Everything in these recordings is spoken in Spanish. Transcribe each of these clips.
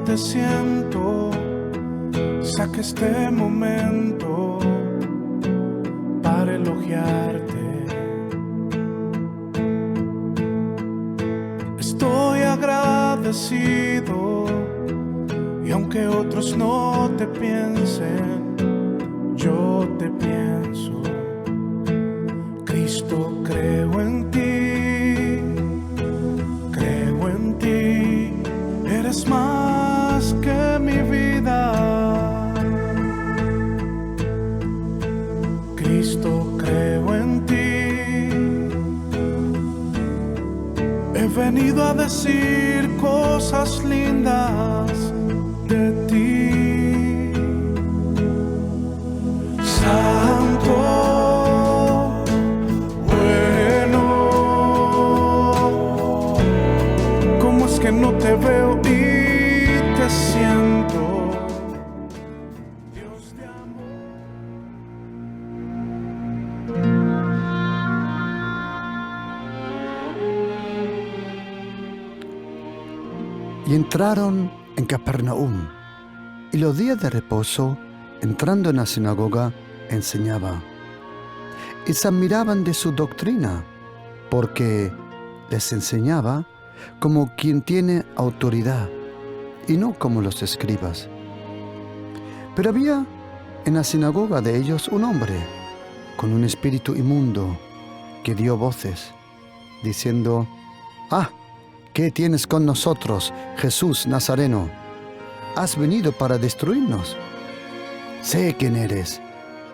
te siento, saca este momento para elogiarte. Estoy agradecido y aunque otros no te piensen, yo te pienso. Cristo, creo en ti, eres más que mi vida. Cristo, creo en ti, he venido a decir cosas lindas de ti. Santo, bueno, ¿cómo es que no te veo y te siento? Dios de amor. Y entraron en Capernaum, y los días de reposo, entrando en la sinagoga, enseñaba. Y se admiraban de su doctrina, porque les enseñaba como quien tiene autoridad, y no como los escribas. Pero había en la sinagoga de ellos un hombre con un espíritu inmundo que dio voces, diciendo: «Ah, ¿qué tienes con nosotros, Jesús Nazareno? ¿Has venido para destruirnos? Sé quién eres,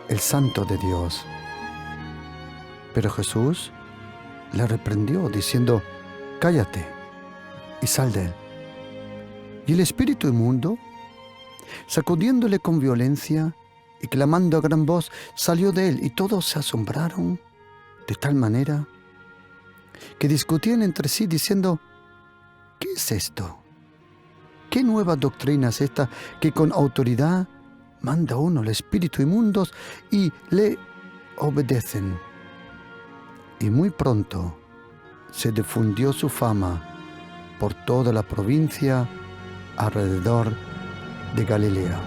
el Santo de Dios». Pero Jesús le reprendió, diciendo: «Cállate y sal de él». Y el espíritu inmundo, sacudiéndole con violencia y clamando a gran voz, salió de él, y todos se asombraron de tal manera que discutían entre sí, diciendo: «¿Qué es esto? ¿Qué nueva doctrina es esta que con autoridad manda uno al espíritu inmundos y le obedecen?» Y muy pronto se difundió su fama por toda la provincia alrededor de Galilea.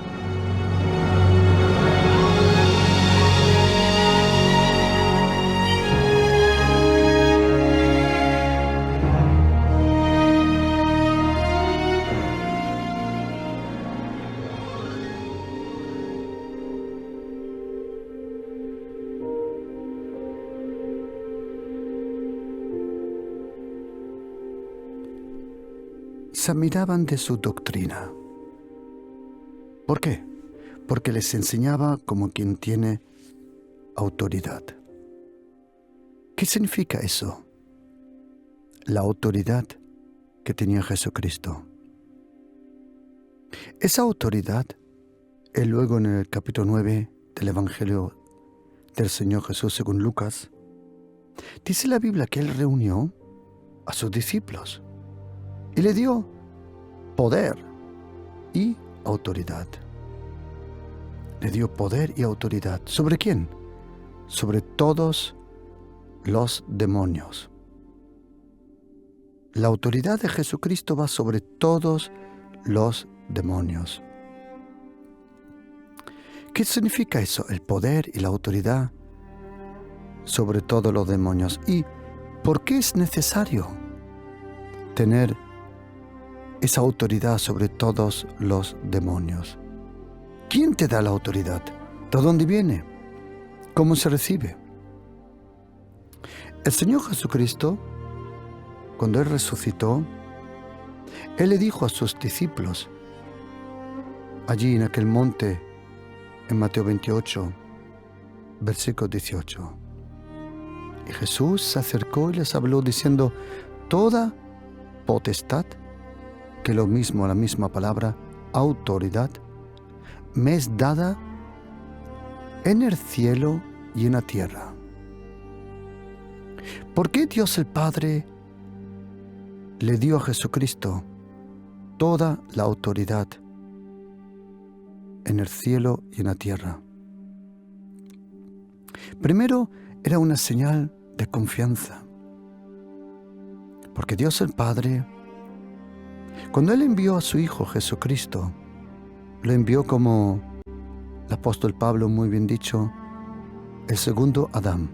Se admiraban de su doctrina. ¿Por qué? Porque les enseñaba como quien tiene autoridad. ¿Qué significa eso? La autoridad que tenía Jesucristo. Esa autoridad, él luego en el capítulo 9 del Evangelio del Señor Jesús según Lucas, dice la Biblia que él reunió a sus discípulos y le dio poder y autoridad. Le dio poder y autoridad. ¿Sobre quién? Sobre todos los demonios. La autoridad de Jesucristo va sobre todos los demonios. ¿Qué significa eso? El poder y la autoridad sobre todos los demonios. ¿Y por qué es necesario tener esa autoridad sobre todos los demonios? ¿Quién te da la autoridad? ¿De dónde viene? ¿Cómo se recibe? El Señor Jesucristo, cuando Él resucitó, Él le dijo a sus discípulos, allí en aquel monte, en Mateo 28, versículo 18. Y Jesús se acercó y les habló diciendo: toda potestad, que lo mismo, la misma palabra, autoridad, me es dada en el cielo y en la tierra. ¿Por qué Dios el Padre le dio a Jesucristo toda la autoridad en el cielo y en la tierra? Primero, era una señal de confianza, porque Dios el Padre Cuando Él envió a su Hijo Jesucristo, lo envió como el apóstol Pablo muy bien dicho, el segundo Adán.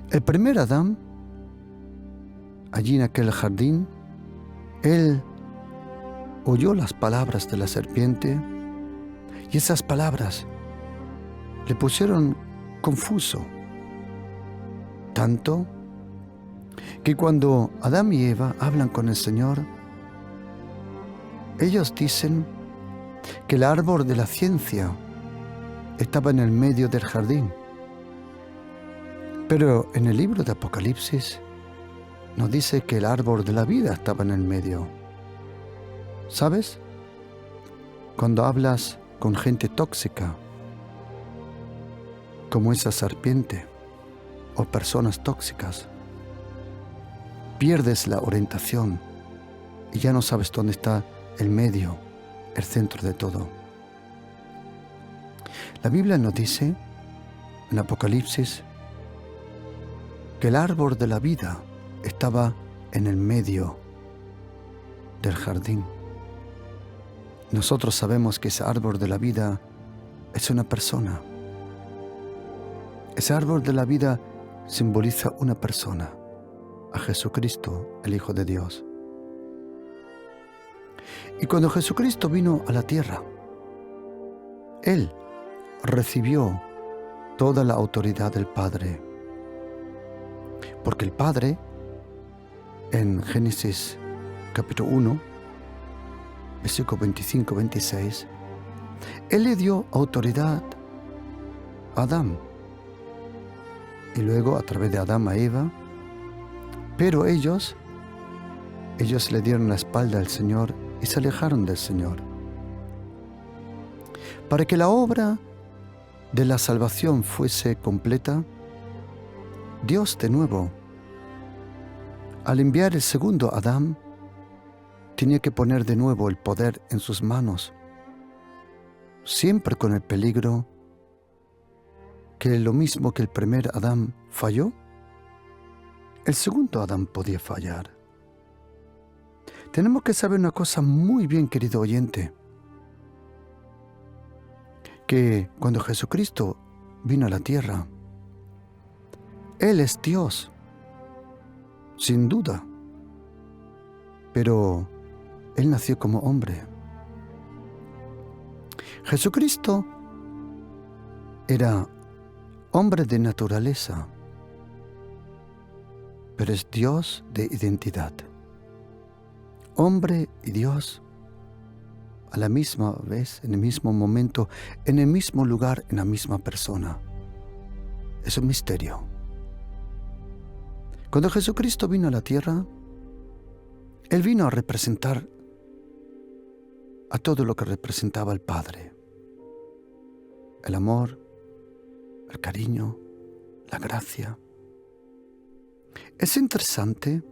El primer Adán, allí en aquel jardín, él oyó las palabras de la serpiente y esas palabras le pusieron confuso, tanto que cuando Adán y Eva hablan con el Señor, ellos dicen que el árbol de la ciencia estaba en el medio del jardín. Pero en el libro de Apocalipsis nos dice que el árbol de la vida estaba en el medio. ¿Sabes? Cuando hablas con gente tóxica, como esa serpiente, o personas tóxicas, pierdes la orientación y ya no sabes dónde está el medio, el centro de todo. La Biblia nos dice, en Apocalipsis, que el árbol de la vida estaba en el medio del jardín. Nosotros sabemos que ese árbol de la vida es una persona. Ese árbol de la vida simboliza una persona, a Jesucristo, el Hijo de Dios. Y cuando Jesucristo vino a la tierra, Él recibió toda la autoridad del Padre. Porque el Padre, en Génesis capítulo 1, versículo 25-26, Él le dio autoridad a Adán y luego a través de Adán a Eva, pero ellos le dieron la espalda al Señor y se alejaron del Señor. Para que la obra de la salvación fuese completa, Dios de nuevo, al enviar el segundo Adán, tenía que poner de nuevo el poder en sus manos, siempre con el peligro que lo mismo que el primer Adán falló, el segundo Adán podía fallar. Tenemos que saber una cosa muy bien, querido oyente, que cuando Jesucristo vino a la tierra, Él es Dios, sin duda, pero Él nació como hombre. Jesucristo era hombre de naturaleza, pero es Dios de identidad. Hombre y Dios a la misma vez, en el mismo momento, en el mismo lugar, en la misma persona. Es un misterio. Cuando Jesucristo vino a la tierra, Él vino a representar a todo lo que representaba el Padre. El amor, el cariño, la gracia. Es interesante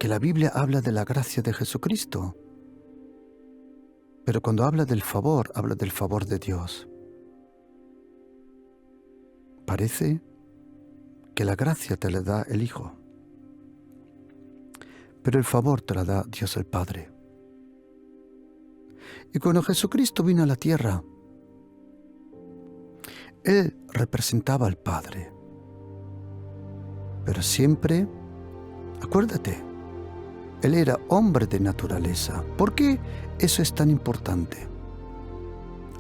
que la Biblia habla de la gracia de Jesucristo, pero cuando habla del favor de Dios. Parece que la gracia te la da el Hijo, pero el favor te la da Dios el Padre. Y cuando Jesucristo vino a la tierra, Él representaba al Padre, pero siempre, acuérdate, Él era hombre de naturaleza. ¿Por qué eso es tan importante?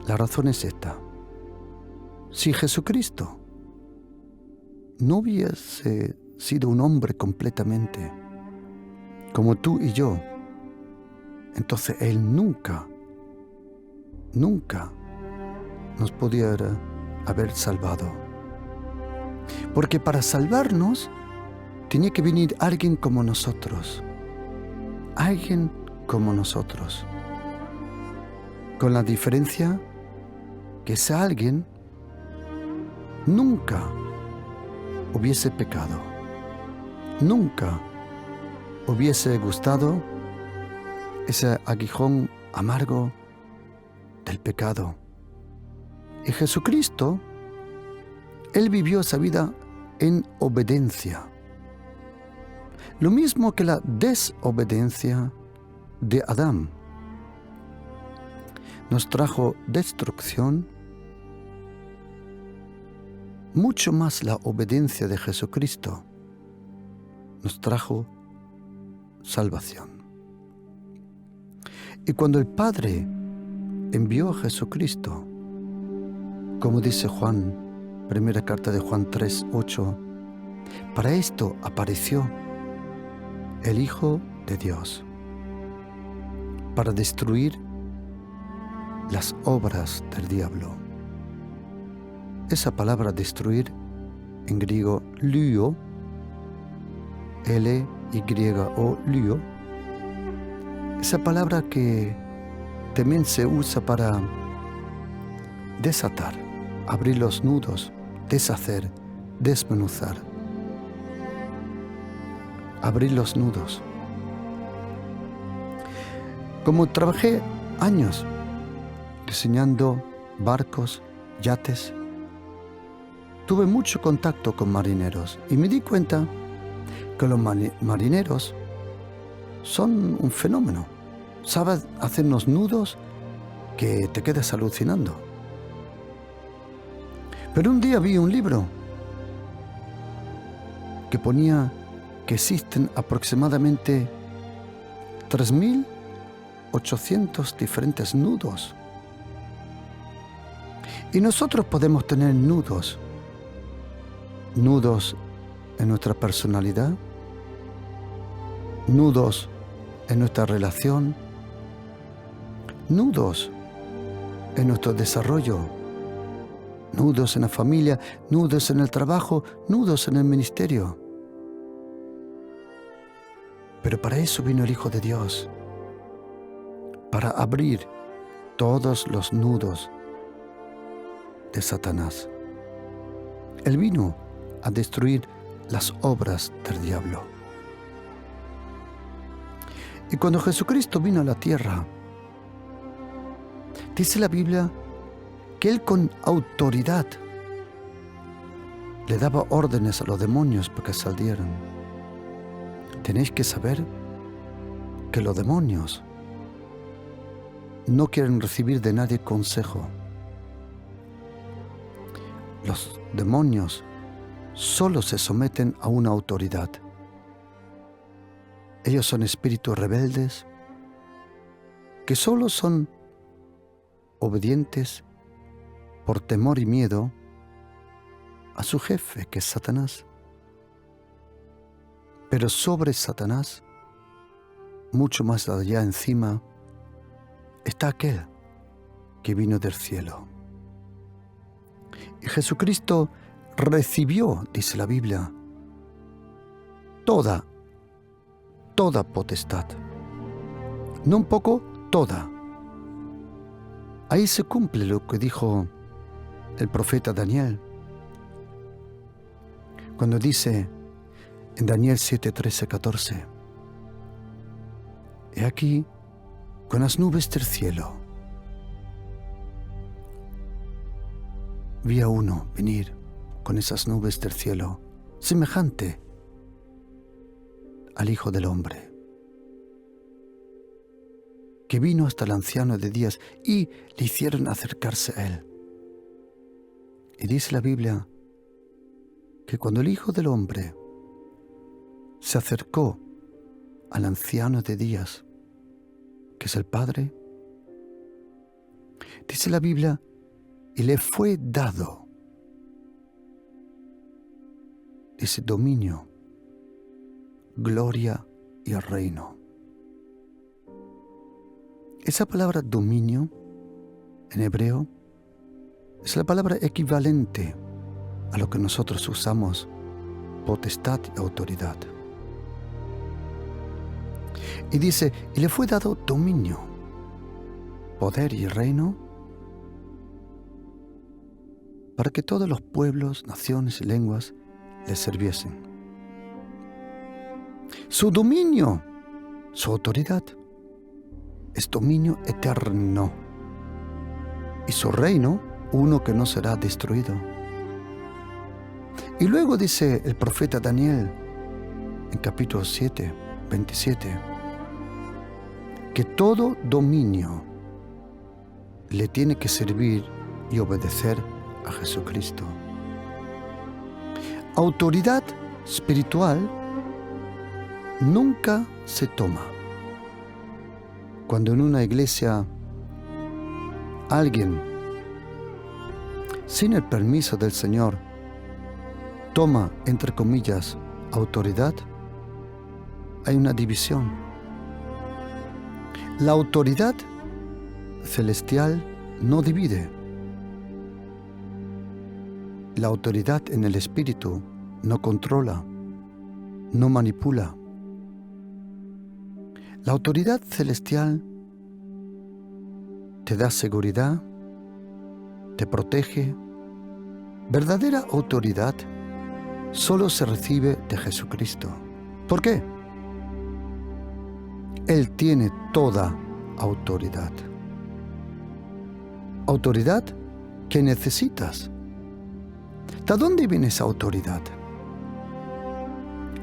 La razón es esta. Si Jesucristo no hubiese sido un hombre completamente, como tú y yo, entonces Él nunca nos pudiera haber salvado. Porque para salvarnos tenía que venir alguien como nosotros. Alguien como nosotros. Con la diferencia que ese alguien nunca hubiese pecado. Nunca hubiese gustado ese aguijón amargo del pecado. Y Jesucristo, Él vivió esa vida en obediencia. Lo mismo que la desobediencia de Adán nos trajo destrucción, mucho más la obediencia de Jesucristo nos trajo salvación. Y cuando el Padre envió a Jesucristo, como dice Juan, primera carta de Juan 3:8, para esto apareció el Hijo de Dios, para destruir las obras del diablo. Esa palabra destruir, en griego lyo, L-Y-O, lyo, esa palabra que también se usa para desatar, abrir los nudos, deshacer, desmenuzar. Abrir los nudos. Como trabajé años diseñando barcos, yates, tuve mucho contacto con marineros y me di cuenta que los marineros son un fenómeno. Saben hacer unos nudos que te quedas alucinando. Pero un día vi un libro que ponía que existen aproximadamente 3.800 diferentes nudos. Y nosotros podemos tener nudos en nuestra personalidad, nudos en nuestra relación, nudos en nuestro desarrollo, nudos en la familia, nudos en el trabajo, nudos en el ministerio. Pero para eso vino el Hijo de Dios, para abrir todos los nudos de Satanás. Él vino a destruir las obras del diablo. Y cuando Jesucristo vino a la tierra, dice la Biblia que Él con autoridad le daba órdenes a los demonios para que salieran. Tenéis que saber que los demonios no quieren recibir de nadie consejo. Los demonios solo se someten a una autoridad. Ellos son espíritus rebeldes que solo son obedientes por temor y miedo a su jefe, que es Satanás. Pero sobre Satanás, mucho más allá encima, está aquel que vino del cielo. Y Jesucristo recibió, dice la Biblia, toda potestad. No un poco, toda. Ahí se cumple lo que dijo el profeta Daniel, cuando dice en Daniel 7, 13, 14, he aquí con las nubes del cielo vi a uno venir con esas nubes del cielo, semejante al Hijo del Hombre, que vino hasta el anciano de días y le hicieron acercarse a él. Y dice la Biblia que cuando el Hijo del Hombre se acercó al anciano de días, que es el Padre, dice la Biblia, y le fue dado, dice, dominio, gloria y reino. Esa palabra dominio en hebreo es la palabra equivalente a lo que nosotros usamos, potestad y autoridad. Y dice, y le fue dado dominio, poder y reino, para que todos los pueblos, naciones y lenguas le sirviesen. Su dominio, su autoridad, es dominio eterno. Y su reino, uno que no será destruido. Y luego dice el profeta Daniel, en capítulo 7, 27, que todo dominio le tiene que servir y obedecer a Jesucristo. Autoridad espiritual nunca se toma. Cuando en una iglesia alguien, sin el permiso del Señor, toma, entre comillas, autoridad, hay una división. La autoridad celestial no divide. La autoridad en el Espíritu no controla, no manipula. La autoridad celestial te da seguridad, te protege. Verdadera autoridad solo se recibe de Jesucristo. ¿Por qué? Él tiene toda autoridad. Autoridad que necesitas. ¿De dónde viene esa autoridad?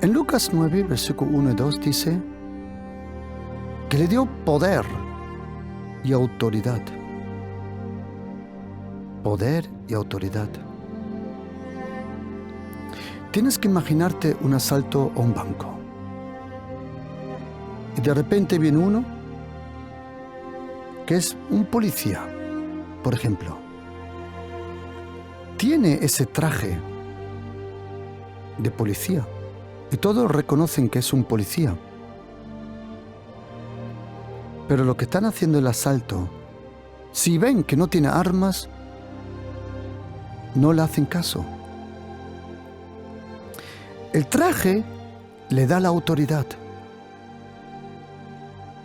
En Lucas 9, versículo 1 y 2 dice que le dio poder y autoridad. Poder y autoridad. Tienes que imaginarte un asalto a un banco. Y de repente viene uno que es un policía, por ejemplo. Tiene ese traje de policía y todos reconocen que es un policía. Pero lo que están haciendo el asalto, si ven que no tiene armas, no le hacen caso. El traje le da la autoridad,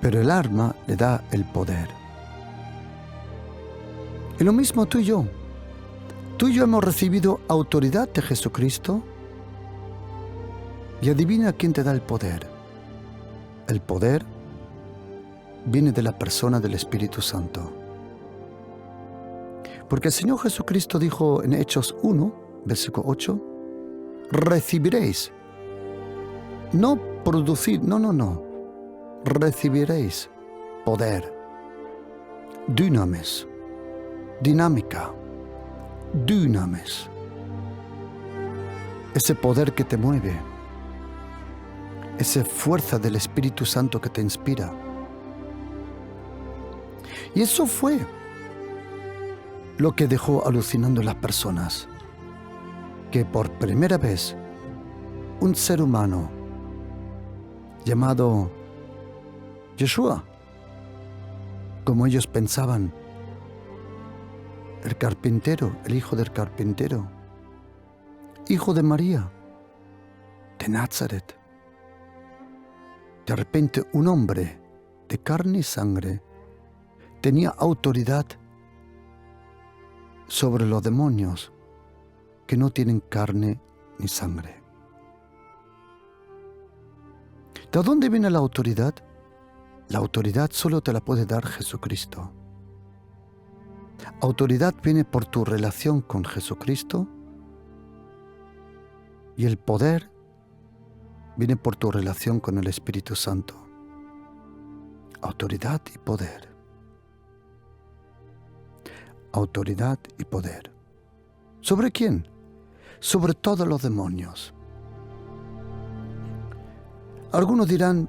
pero el arma le da el poder. Y lo mismo tú y yo. Tú y yo hemos recibido autoridad de Jesucristo y adivina quién te da el poder. El poder viene de la persona del Espíritu Santo. Porque el Señor Jesucristo dijo en Hechos 1, versículo 8, recibiréis, no producir, no, recibiréis poder, dunamis, dinámica, dunamis, ese poder que te mueve, esa fuerza del Espíritu Santo que te inspira. Y eso fue lo que dejó alucinando a las personas, que por primera vez un ser humano llamado Yeshua, como ellos pensaban, el carpintero, el hijo del carpintero, hijo de María, de Nazaret, de repente un hombre de carne y sangre tenía autoridad sobre los demonios que no tienen carne ni sangre. ¿De dónde viene la autoridad? La autoridad solo te la puede dar Jesucristo. Autoridad viene por tu relación con Jesucristo y el poder viene por tu relación con el Espíritu Santo. Autoridad y poder. Autoridad y poder. ¿Sobre quién? Sobre todos los demonios. Algunos dirán,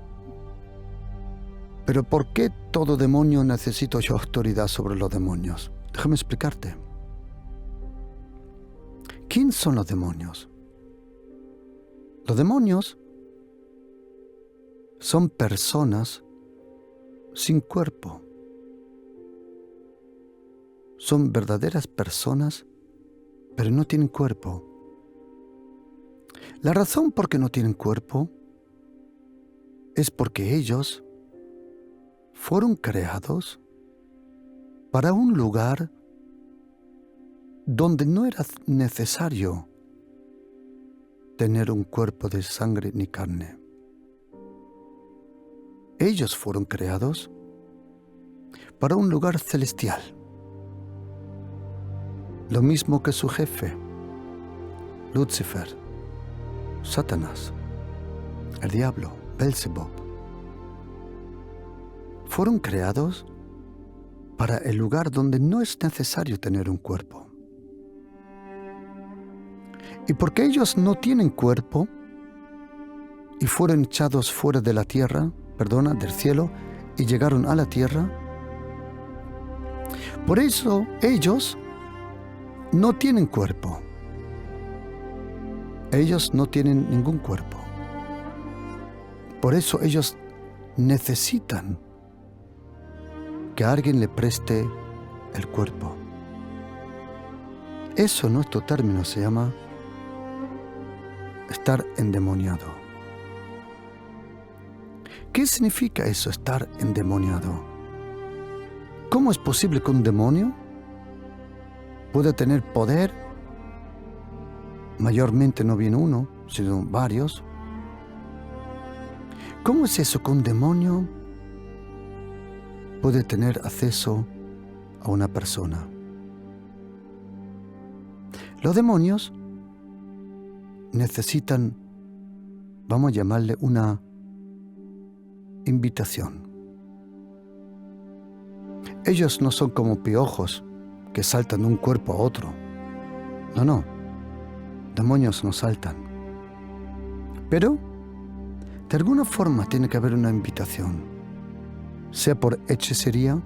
¿pero por qué todo demonio necesito yo autoridad sobre los demonios? Déjame explicarte. ¿Quién son los demonios? Los demonios son personas sin cuerpo. Son verdaderas personas, pero no tienen cuerpo. La razón por qué no tienen cuerpo es porque ellos fueron creados para un lugar donde no era necesario tener un cuerpo de sangre ni carne. Ellos fueron creados para un lugar celestial. Lo mismo que su jefe, Lucifer, Satanás. el diablo, Belzebub, fueron creados para el lugar donde no es necesario tener un cuerpo. Y porque ellos no tienen cuerpo y fueron echados fuera de la tierra, del cielo, y llegaron a la tierra, por eso ellos no tienen cuerpo. Ellos no tienen ningún cuerpo. Por eso ellos necesitan que alguien le preste el cuerpo. Eso en nuestro término se llama estar endemoniado. ¿Qué significa eso, estar endemoniado? ¿Cómo es posible que un demonio pueda tener poder? Mayormente no viene uno, sino varios. ¿Cómo es eso que un demonio puede tener acceso a una persona? Los demonios necesitan, vamos a llamarle, una invitación. Ellos no son como piojos que saltan de un cuerpo a otro. No. Demonios no saltan. Pero, de alguna forma tiene que haber una invitación. Sea por hechicería,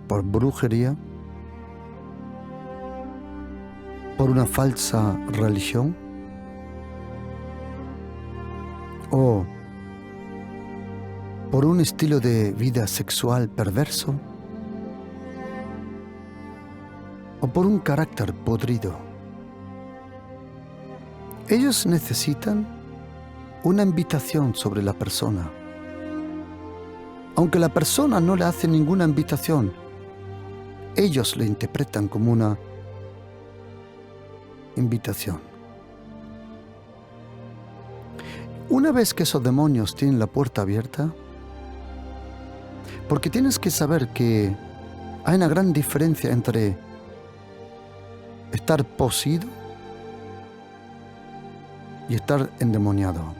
por brujería, por una falsa religión, o por un estilo de vida sexual perverso, o por un carácter podrido. Ellos necesitan una invitación sobre la persona. Aunque la persona no le hace ninguna invitación, ellos le interpretan como una invitación. Una vez que esos demonios tienen la puerta abierta, porque tienes que saber que hay una gran diferencia entre estar poseído y estar endemoniado.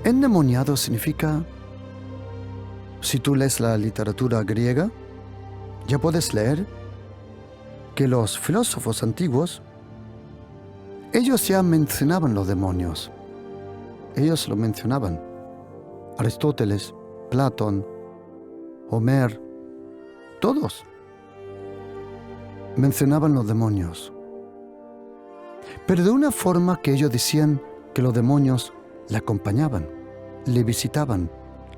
Endemoniado significa, si tú lees la literatura griega, ya puedes leer que los filósofos antiguos, ellos ya mencionaban los demonios. Ellos lo mencionaban. Aristóteles, Platón, Homer, todos mencionaban los demonios. Pero de una forma que ellos decían que los demonios le acompañaban, le visitaban,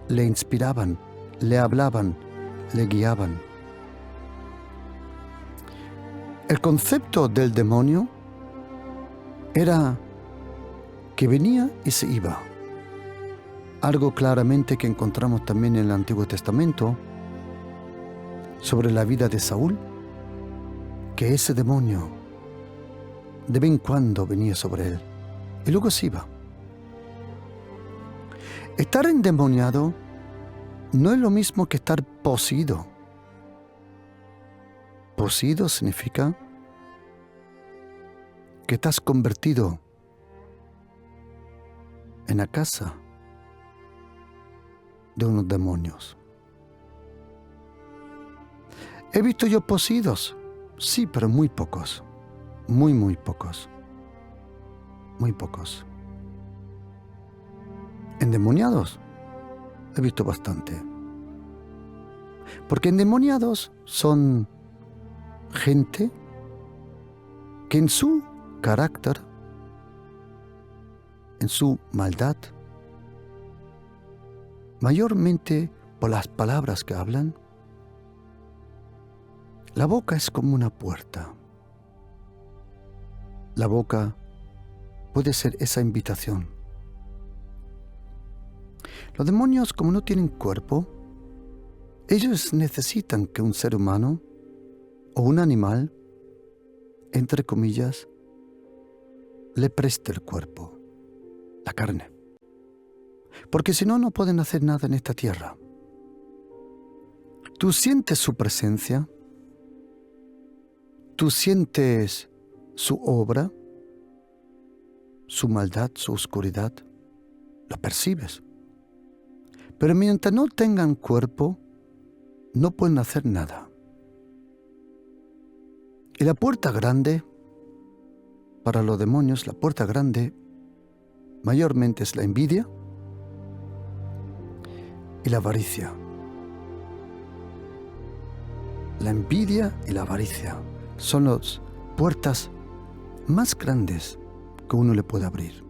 le inspiraban, le hablaban, le guiaban. El concepto del demonio era que venía y se iba. Algo claramente que encontramos también en el Antiguo Testamento sobre la vida de Saúl, que ese demonio de vez en cuando venía sobre él y luego se iba. Estar endemoniado no es lo mismo que estar poseído. Poseído significa que te has convertido en la casa de unos demonios. ¿He visto yo poseídos? Sí, pero muy pocos. Muy pocos. Muy pocos. Endemoniados he visto bastante. Porque endemoniados son gente que en su carácter, en su maldad, mayormente por las palabras que hablan, la boca es como una puerta. La boca puede ser esa invitación. Los demonios, como no tienen cuerpo, ellos necesitan que un ser humano o un animal, entre comillas, le preste el cuerpo, la carne. Porque si no, no pueden hacer nada en esta tierra. Tú sientes su presencia, tú sientes su obra, su maldad, su oscuridad, lo percibes. Pero mientras no tengan cuerpo, no pueden hacer nada. Y la puerta grande, para los demonios, la puerta grande mayormente es la envidia y la avaricia. La envidia y la avaricia son las puertas más grandes que uno le puede abrir.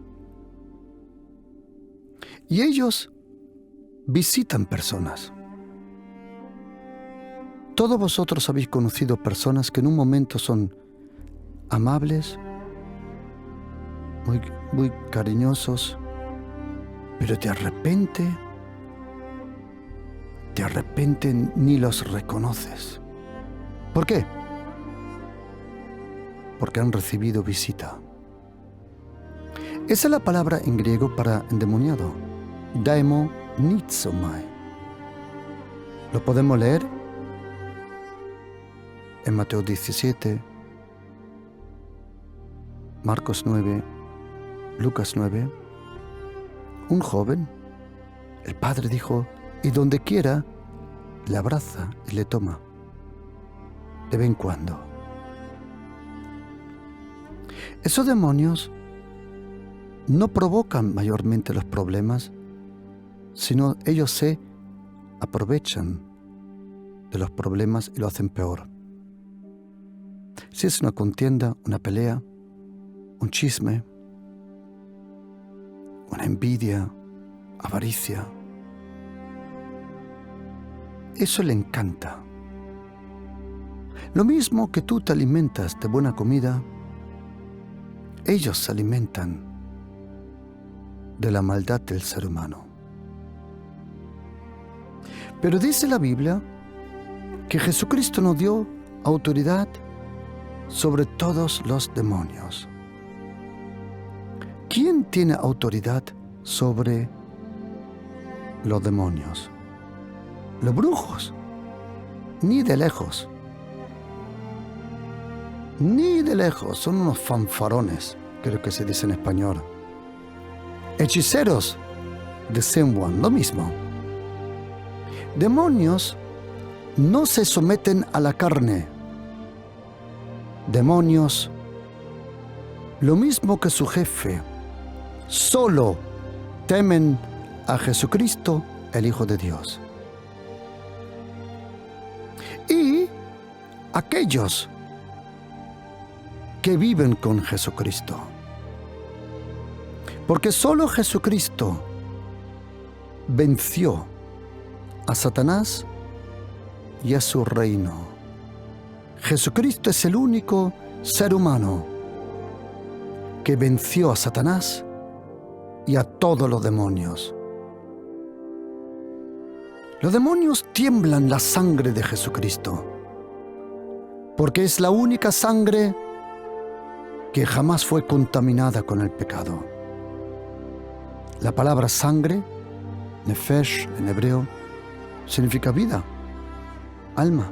Y ellos visitan personas. Todos vosotros habéis conocido personas que en un momento son amables, muy cariñosos, pero de repente ni los reconoces. ¿Por qué? Porque han recibido visita. Esa es la palabra en griego para endemoniado, daemonizomai. Lo podemos leer en Mateo 17, Marcos 9, Lucas 9. Un joven, el padre dijo, y donde quiera, le abraza y le toma, de vez en cuando. Esos demonios no provocan mayormente los problemas, sino ellos se aprovechan de los problemas y lo hacen peor. Si es una contienda, una pelea, un chisme, una envidia, avaricia, eso le encanta. Lo mismo que tú te alimentas de buena comida, ellos se alimentan de la maldad del ser humano. Pero dice la Biblia que Jesucristo nos dio autoridad sobre todos los demonios. ¿Quién tiene autoridad sobre los demonios? Los brujos. Ni de lejos. Ni de lejos. Son unos fanfarones, creo que se dice en español. Hechiceros de Senwan, lo mismo. Demonios no se someten a la carne. Demonios, lo mismo que su jefe, solo temen a Jesucristo, el Hijo de Dios. Y aquellos que viven con Jesucristo. Porque solo Jesucristo venció a Satanás y a su reino. Jesucristo es el único ser humano que venció a Satanás y a todos los demonios. Los demonios tiemblan la sangre de Jesucristo, porque es la única sangre que jamás fue contaminada con el pecado. La palabra sangre, nefesh en hebreo, significa vida, alma.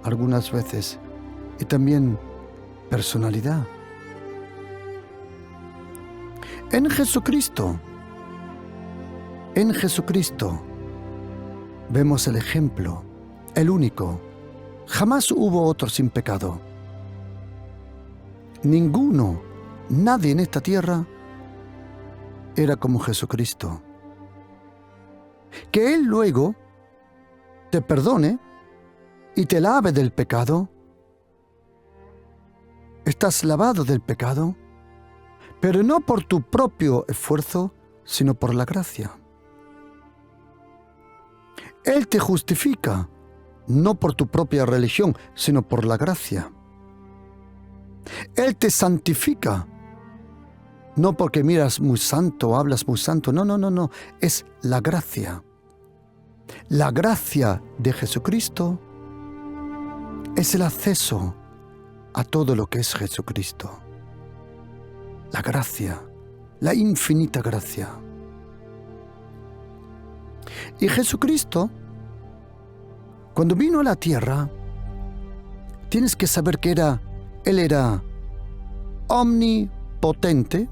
Algunas veces, y también personalidad. En Jesucristo vemos el ejemplo, el único. Jamás hubo otro sin pecado. Ninguno, nadie en esta tierra era como Jesucristo. Que Él luego te perdone y te lave del pecado. Estás lavado del pecado, pero no por tu propio esfuerzo, sino por la gracia. Él te justifica, no por tu propia religión, sino por la gracia. Él te santifica, no porque miras muy santo, hablas muy santo, no, es la gracia. La gracia de Jesucristo es el acceso a todo lo que es Jesucristo. La gracia, la infinita gracia. Y Jesucristo, cuando vino a la tierra, tienes que saber que era Él era omnipotente,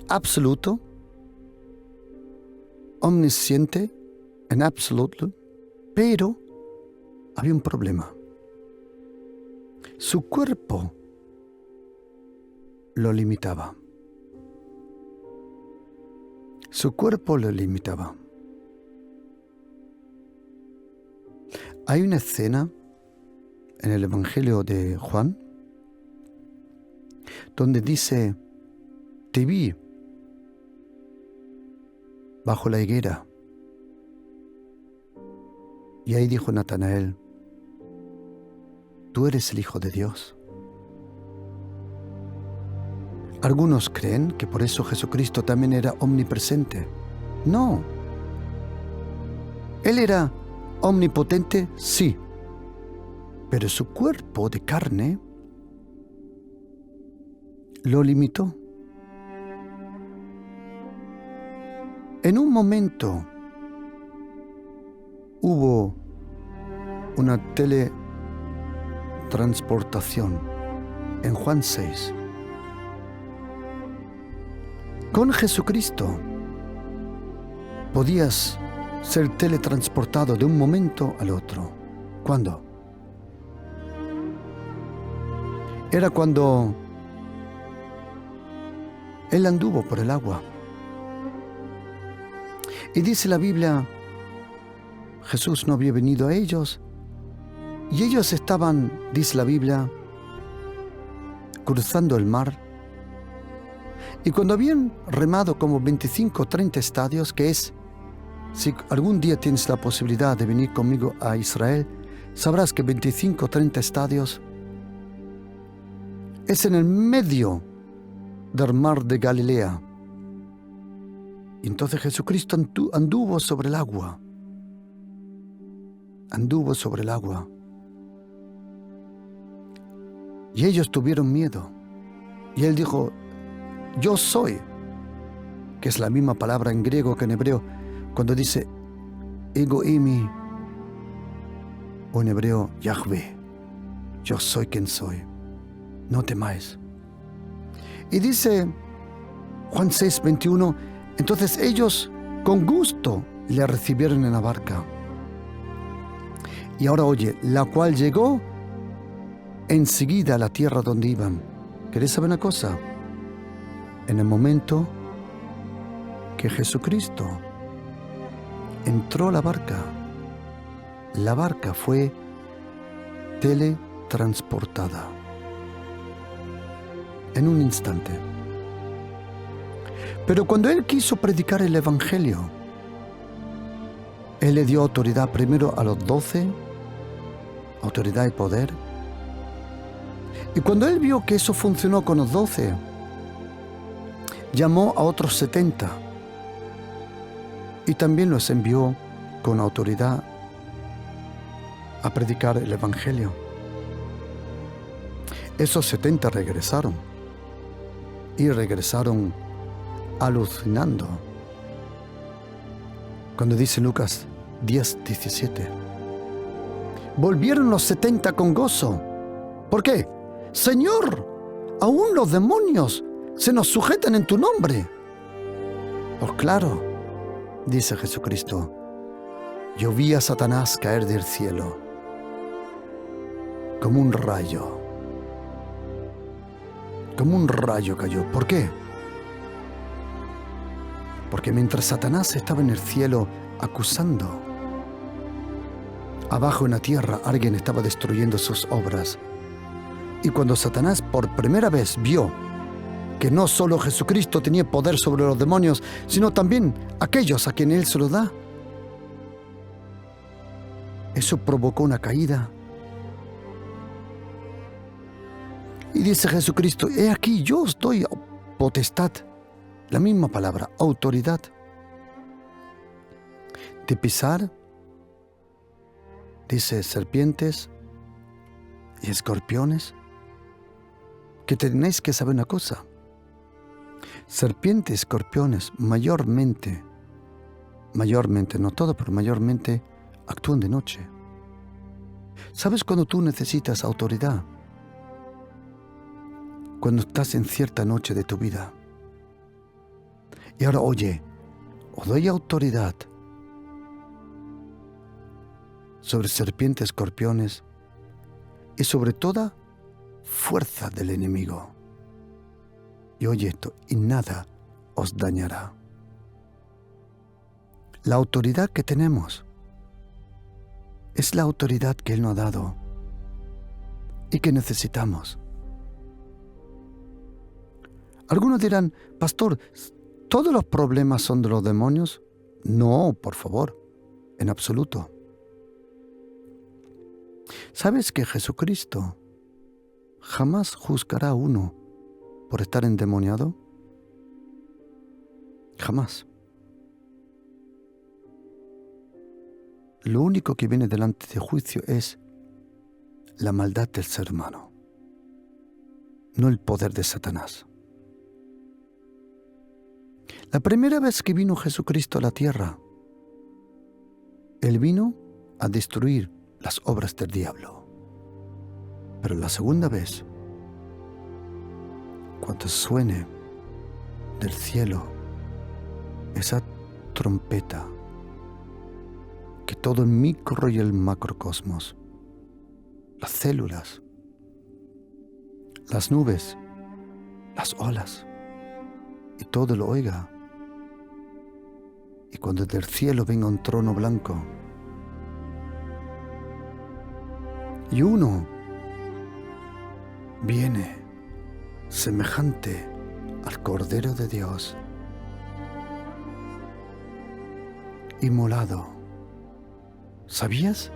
absoluto, omnisciente en absoluto, pero había un problema. Su cuerpo lo limitaba. Su cuerpo lo limitaba. Hay una escena en el Evangelio de Juan donde dice: te vi bajo la higuera. Y ahí dijo Natanael: tú eres el Hijo de Dios. Algunos creen que por eso Jesucristo también era omnipresente. No. Él era omnipotente, sí, pero su cuerpo de carne lo limitó. En un momento hubo una teletransportación en Juan 6. Con Jesucristo podías ser teletransportado de un momento al otro. ¿Cuándo? Era cuando Él anduvo por el agua. Y dice la Biblia, Jesús no había venido a ellos, y ellos estaban, dice la Biblia, cruzando el mar. Y cuando habían remado como 25 o 30 estadios, que es, si algún día tienes la posibilidad de venir conmigo a Israel, sabrás que 25 o 30 estadios es en el medio del mar de Galilea. Y entonces Jesucristo anduvo sobre el agua. Anduvo sobre el agua. Y ellos tuvieron miedo. Y Él dijo: yo soy, que es la misma palabra en griego que en hebreo, cuando dice ego eimi, o en hebreo Yahvé, yo soy quien soy, no temáis. Y dice Juan 6, 21, entonces ellos con gusto le recibieron en la barca. Y ahora oye, la cual llegó enseguida a la tierra donde iban. ¿Queréis saber una cosa? En el momento que Jesucristo entró a la barca fue teletransportada en un instante. Pero cuando Él quiso predicar el Evangelio, Él le dio autoridad primero a los 12, autoridad y poder. Y cuando Él vio que eso funcionó con los 12, llamó a otros 70 y también los envió con autoridad a predicar el Evangelio. Esos 70 regresaron y regresaron alucinando. Cuando dice Lucas 10, 17, volvieron los 70 con gozo. ¿Por qué? Señor, aún los demonios se nos sujetan en tu nombre. Pues claro, dice Jesucristo, yo vi a Satanás caer del cielo como un rayo. Como un rayo cayó. ¿Por qué? Porque mientras Satanás estaba en el cielo acusando, abajo en la tierra alguien estaba destruyendo sus obras. Y cuando Satanás por primera vez vio que no solo Jesucristo tenía poder sobre los demonios, sino también aquellos a quienes Él se lo da, eso provocó una caída. Y dice Jesucristo, he aquí yo os doy potestad, la misma palabra, autoridad, de pisar, dice, serpientes y escorpiones. Que tenéis que saber una cosa, serpientes, escorpiones, mayormente, no todo, pero mayormente actúan de noche. ¿Sabes cuando tú necesitas autoridad? Cuando estás en cierta noche de tu vida. Y ahora, oye, os doy autoridad sobre serpientes, escorpiones y sobre toda fuerza del enemigo. Y oye esto, y nada os dañará. La autoridad que tenemos es la autoridad que Él nos ha dado y que necesitamos. Algunos dirán, pastor, ¿todos los problemas son de los demonios? No, por favor, en absoluto. ¿Sabes que Jesucristo jamás juzgará a uno por estar endemoniado? Jamás. Lo único que viene delante de juicio es la maldad del ser humano, no el poder de Satanás. La primera vez que vino Jesucristo a la tierra, Él vino a destruir las obras del diablo. Pero la segunda vez, cuando suene del cielo esa trompeta, que todo el micro y el macrocosmos, las células, las nubes, las olas, y todo lo oiga, y cuando del cielo venga un trono blanco, y uno viene semejante al Cordero de Dios, inmolado. ¿Sabías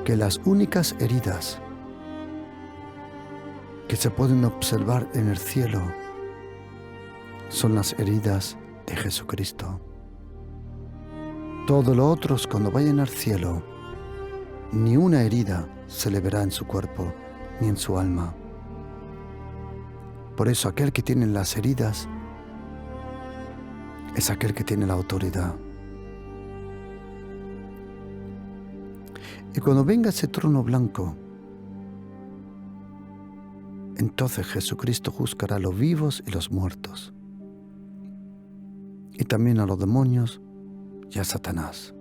que las únicas heridas que se pueden observar en el cielo son las heridas de Jesucristo? Todo lo otro, cuando vayan al cielo, ni una herida se le verá en su cuerpo ni en su alma. Por eso aquel que tiene las heridas es aquel que tiene la autoridad. Y cuando venga ese trono blanco, entonces Jesucristo juzgará a los vivos y los muertos, y también a los demonios y a Satanás.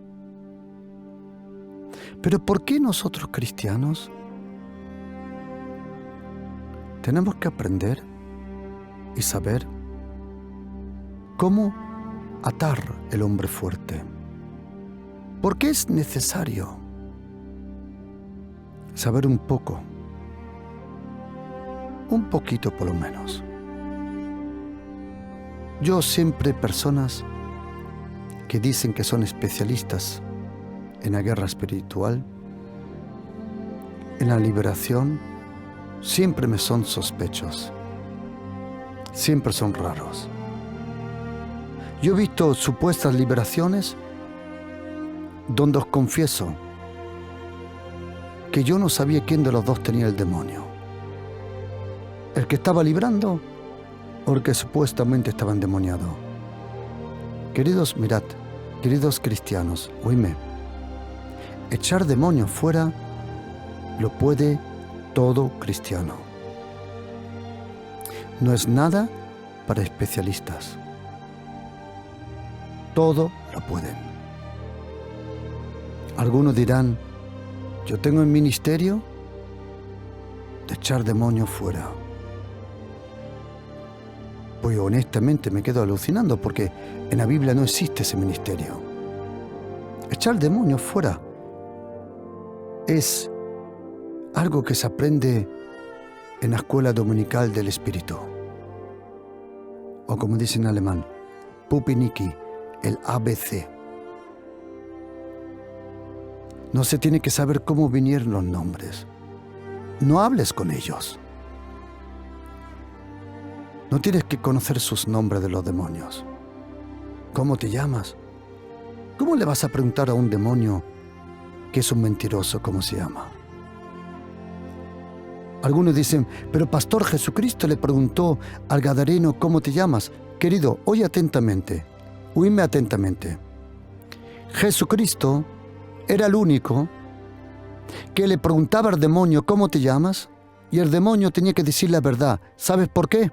Pero ¿por qué nosotros cristianos tenemos que aprender y saber cómo atar el hombre fuerte? ¿Por qué es necesario saber un poquito por lo menos? Yo siempre personas que dicen que son especialistas en la guerra espiritual, en la liberación, siempre me son sospechosos, siempre son raros. Yo he visto supuestas liberaciones donde os confieso que yo no sabía quién de los dos tenía el demonio, el que estaba librando o el que supuestamente estaba endemoniado. Queridos, mirad, queridos cristianos, oídme, echar demonios fuera lo puede todo cristiano. No es nada para especialistas. Todo lo pueden. Algunos dirán, yo tengo el ministerio de echar demonios fuera. Pues honestamente me quedo alucinando porque en la Biblia no existe ese ministerio. Echar demonios fuera es algo que se aprende en la escuela dominical del Espíritu. O como dicen en alemán, Pupiniki, el ABC. No se tiene que saber cómo vinieron los nombres. No hables con ellos. No tienes que conocer sus nombres de los demonios. ¿Cómo te llamas? ¿Cómo le vas a preguntar a un demonio que es un mentiroso cómo se llama? Algunos dicen, pero Pastor, Jesucristo le preguntó al gadareno, ¿cómo te llamas? Querido, oye atentamente, oídme atentamente. Jesucristo era el único que le preguntaba al demonio, ¿cómo te llamas? Y el demonio tenía que decir la verdad. ¿Sabes por qué?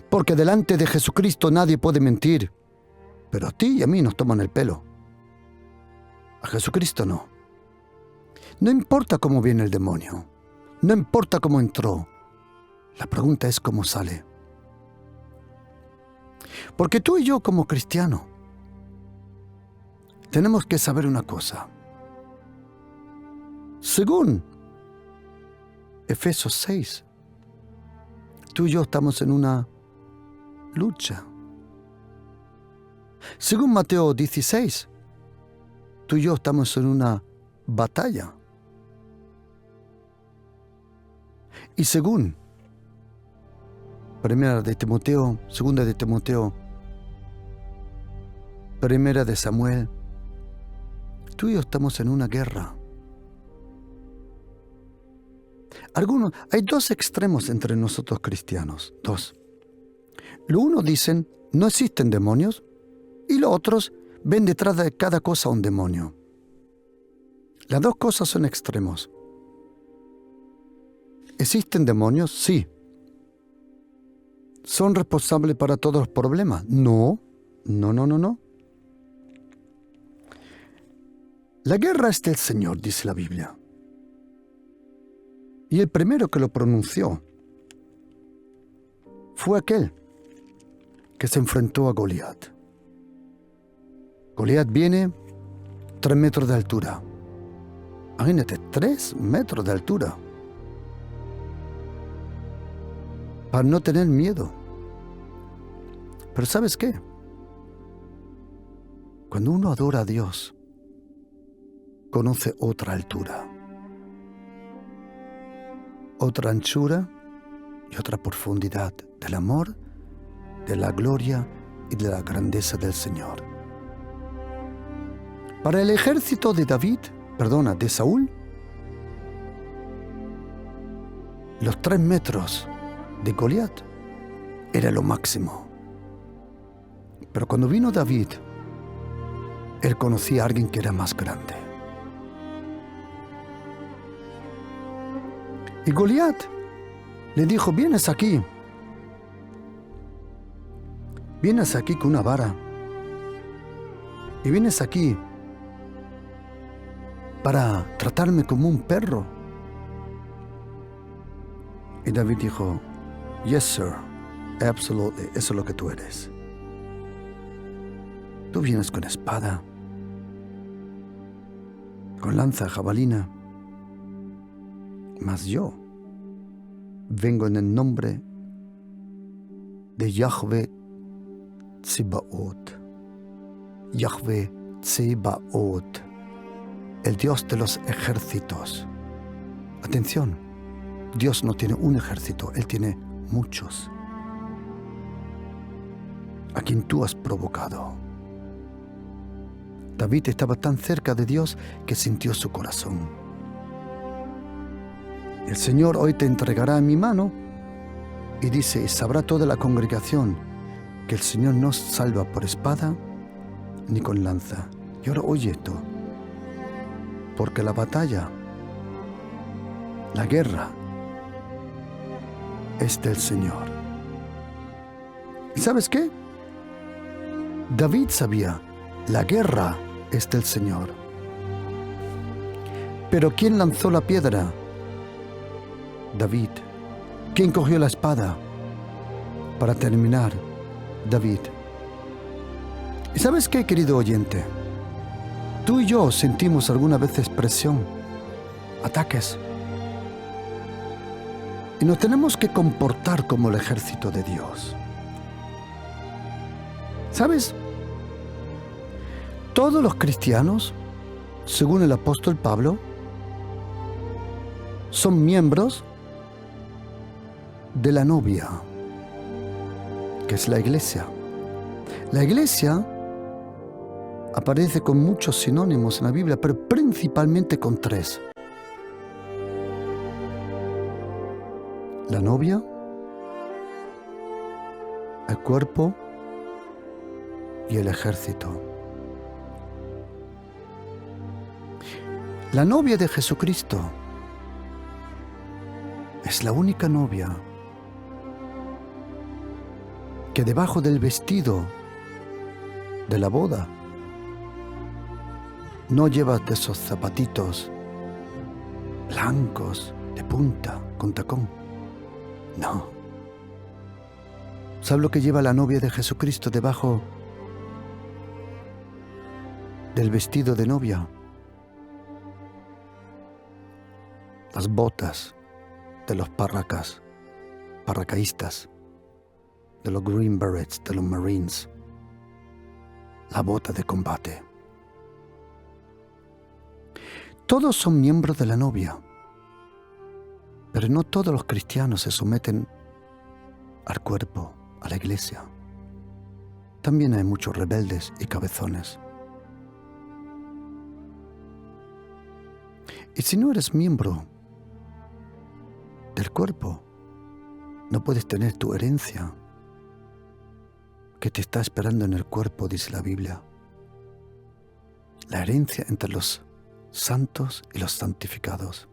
Porque delante de Jesucristo nadie puede mentir. Pero a ti y a mí nos toman el pelo. A Jesucristo no. No importa cómo viene el demonio. No importa cómo entró. La pregunta es cómo sale. Porque tú y yo como cristianos tenemos que saber una cosa. Según Efesios 6, tú y yo estamos en una lucha. Según Mateo 16, tú y yo estamos en una batalla. Y según Primera de Timoteo, Segunda de Timoteo, Primera de Samuel, tú y yo estamos en una guerra. Hay dos extremos entre nosotros cristianos, dos. Los unos dicen, no existen demonios, y los otros ven detrás de cada cosa un demonio. Las dos cosas son extremos. ¿Existen demonios? Sí. ¿Son responsables para todos los problemas? No. No. La guerra es del Señor, dice la Biblia. Y el primero que lo pronunció fue aquel que se enfrentó a Goliat. Goliat viene 3 metros de altura. Imagínate, 3 metros de altura. Para no tener miedo. Pero ¿sabes qué? Cuando uno adora a Dios, conoce otra altura, otra anchura y otra profundidad del amor, de la gloria y de la grandeza del Señor. Para el ejército de de Saúl, los 3 metros de Goliat era lo máximo. Pero cuando vino David, él conocía a alguien que era más grande. Y Goliat le dijo, vienes aquí con una vara y vienes aquí para tratarme como un perro. Y David dijo, yes sir, absolutely, eso es lo que tú eres. Tú vienes con espada, con lanza, jabalina, mas yo vengo en el nombre de Yahweh Tsebaot. Yahweh Tsebaot, el Dios de los ejércitos. Atención, Dios no tiene un ejército, Él tiene muchos, a quien tú has provocado. David estaba tan cerca de Dios que sintió su corazón. El Señor hoy te entregará en mi mano y dice, sabrá toda la congregación que el Señor no salva por espada ni con lanza. Y ahora oye esto, porque la batalla, la guerra, es del Señor. ¿Y sabes qué? David sabía, la guerra es del Señor. Pero ¿quién lanzó la piedra? David. ¿Quién cogió la espada? Para terminar, David. ¿Y sabes qué, querido oyente? Tú y yo sentimos alguna vez presión, ataques. Y nos tenemos que comportar como el ejército de Dios. ¿Sabes? Todos los cristianos, según el apóstol Pablo, son miembros de la novia, que es la iglesia. La iglesia aparece con muchos sinónimos en la Biblia, pero principalmente con 3. La novia, el cuerpo y el ejército. La novia de Jesucristo es la única novia que debajo del vestido de la boda no lleva de esos zapatitos blancos de punta con tacón. No. ¿Sabes lo que lleva la novia de Jesucristo debajo del vestido de novia? Las botas de los paracaístas, de los Green Berets, de los Marines, la bota de combate. Todos son miembros de la novia, pero no todos los cristianos se someten al cuerpo, a la iglesia. También hay muchos rebeldes y cabezones. Y si no eres miembro del cuerpo, no puedes tener tu herencia que te está esperando en el cuerpo, dice la Biblia. La herencia entre los santos y los santificados.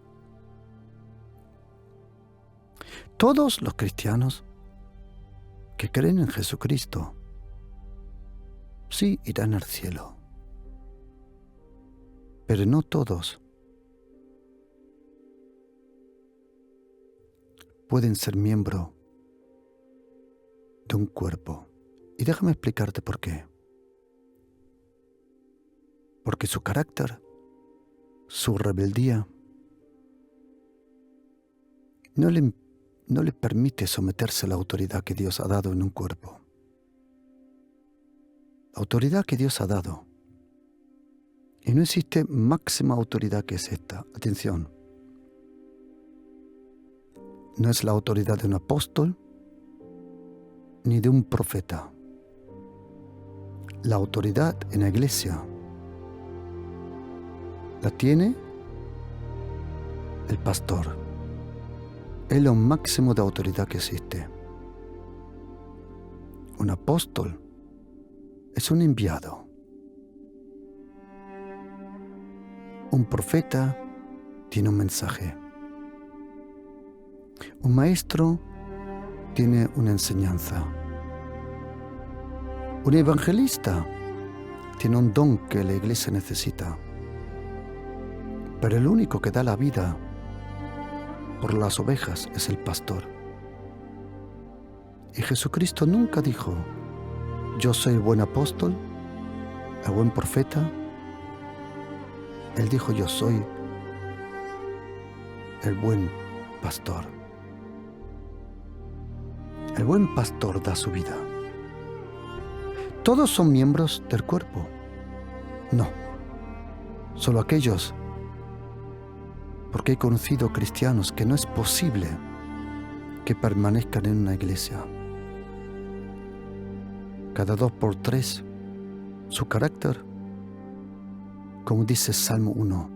Todos los cristianos que creen en Jesucristo sí irán al cielo, pero no todos pueden ser miembro de un cuerpo. Y déjame explicarte por qué. Porque su carácter, su rebeldía, no le permite someterse a la autoridad que Dios ha dado en un cuerpo. La autoridad que Dios ha dado. Y no existe máxima autoridad que es esta. Atención. No es la autoridad de un apóstol ni de un profeta. La autoridad en la iglesia la tiene el pastor. Es lo máximo de autoridad que existe. Un apóstol es un enviado. Un profeta tiene un mensaje. Un maestro tiene una enseñanza. Un evangelista tiene un don que la iglesia necesita. Pero el único que da la vida por las ovejas es el pastor. Y Jesucristo nunca dijo: yo soy el buen apóstol, el buen profeta. Él dijo: yo soy el buen pastor. El buen pastor da su vida. ¿Todos son miembros del cuerpo? No. Solo aquellos. Porque he conocido cristianos que no es posible que permanezcan en una iglesia. Cada 2 por 3, su carácter, como dice Salmo 1,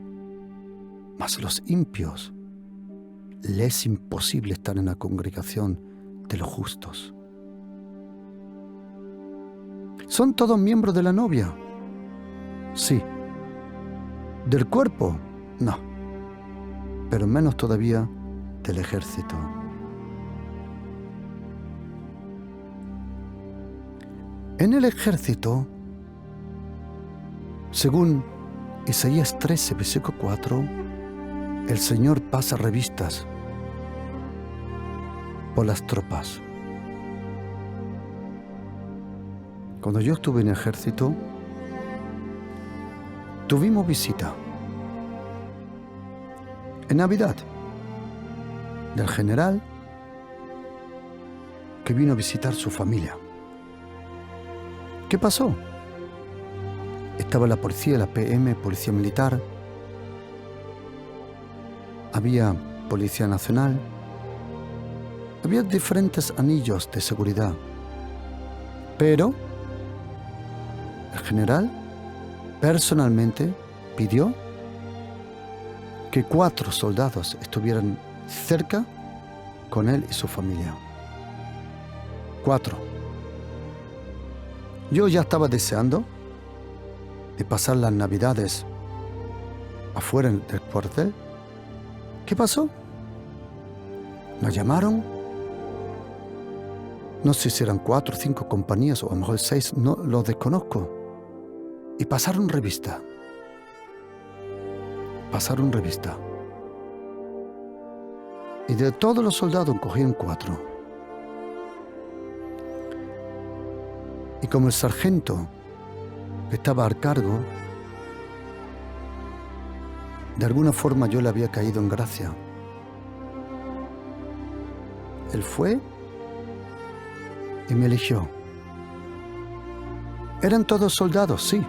mas los impios les es imposible estar en la congregación de los justos. ¿Son todos miembros de la novia? Sí. ¿Del cuerpo? No. Pero menos todavía del ejército. En el ejército, según Isaías 13, versículo 4, el Señor pasa revistas por las tropas. Cuando yo estuve en el ejército, tuvimos visita en Navidad del general que vino a visitar su familia. ¿Qué pasó? Estaba la policía, la PM, policía militar, había policía nacional, había diferentes anillos de seguridad, pero el general personalmente pidió que 4 soldados estuvieran cerca con él y su familia. 4. Yo ya estaba deseando de pasar las Navidades afuera del cuartel. ¿Qué pasó? ¿Nos llamaron? No sé si eran 4 o 5 compañías o a lo mejor 6, no lo desconozco. Y pasaron revista. Y de todos los soldados cogieron 4. Y como el sargento que estaba al cargo, de alguna forma yo le había caído en gracia. Él fue y me eligió. Eran todos soldados, sí.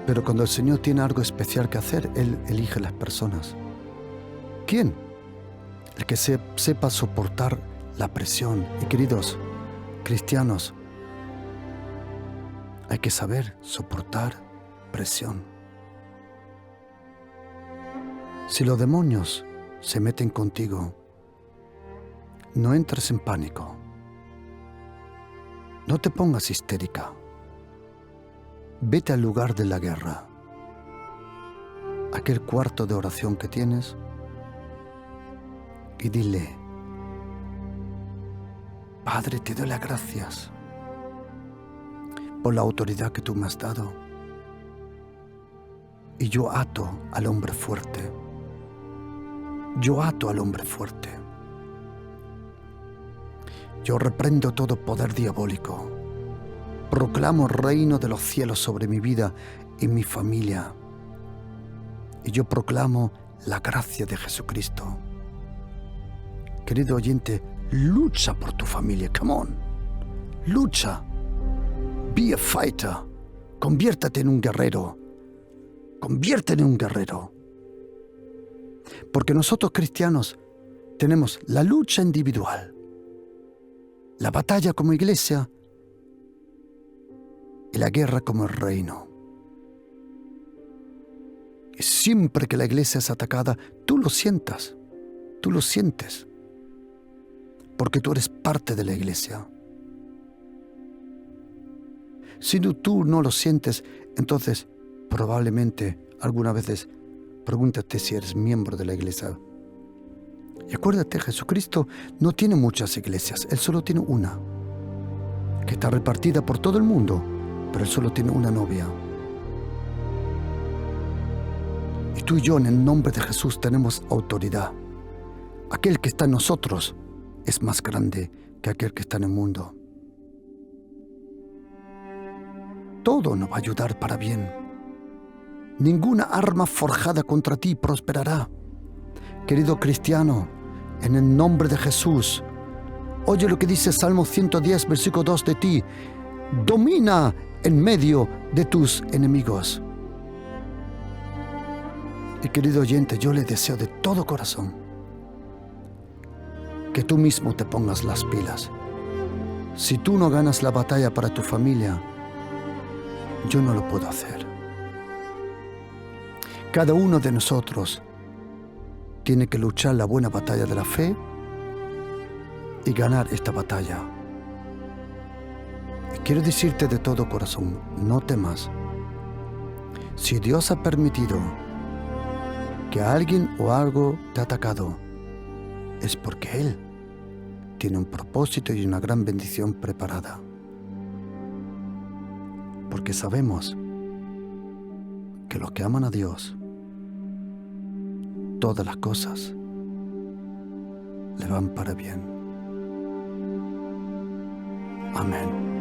Pero cuando el Señor tiene algo especial que hacer, Él elige las personas. ¿Quién? El que sepa soportar la presión. Y queridos cristianos, hay que saber soportar presión. Si los demonios se meten contigo, no entres en pánico. No te pongas histérica. Vete al lugar de la guerra, aquel cuarto de oración que tienes, y dile: Padre, te doy las gracias por la autoridad que tú me has dado, y yo ato al hombre fuerte. Yo ato al hombre fuerte. Yo reprendo todo poder diabólico. Proclamo el reino de los cielos sobre mi vida y mi familia. Y yo proclamo la gracia de Jesucristo. Querido oyente, lucha por tu familia. Come on. Lucha. Be a fighter. Conviértate en un guerrero. Conviértete en un guerrero. Porque nosotros cristianos tenemos la lucha individual, la batalla como iglesia y la guerra como el reino. Y siempre que la iglesia es atacada, tú lo sientes, porque tú eres parte de la iglesia. Si tú no lo sientes, entonces probablemente algunas veces pregúntate si eres miembro de la iglesia. Y acuérdate, Jesucristo no tiene muchas iglesias, Él solo tiene una, que está repartida por todo el mundo, pero Él solo tiene una novia. Y tú y yo, en el nombre de Jesús, tenemos autoridad. Aquel que está en nosotros es más grande que aquel que está en el mundo. Todo nos va a ayudar para bien. Ninguna arma forjada contra ti prosperará. Querido cristiano, en el nombre de Jesús, oye lo que dice Salmo 110, versículo 2 de ti. Domina en medio de tus enemigos. Y querido oyente, yo le deseo de todo corazón que tú mismo te pongas las pilas. Si tú no ganas la batalla para tu familia, yo no lo puedo hacer. Cada uno de nosotros tiene que luchar la buena batalla de la fe y ganar esta batalla. Y quiero decirte de todo corazón, no temas. Si Dios ha permitido que alguien o algo te ha atacado, es porque Él tiene un propósito y una gran bendición preparada. Porque sabemos que los que aman a Dios, todas las cosas le van para bien. Amén.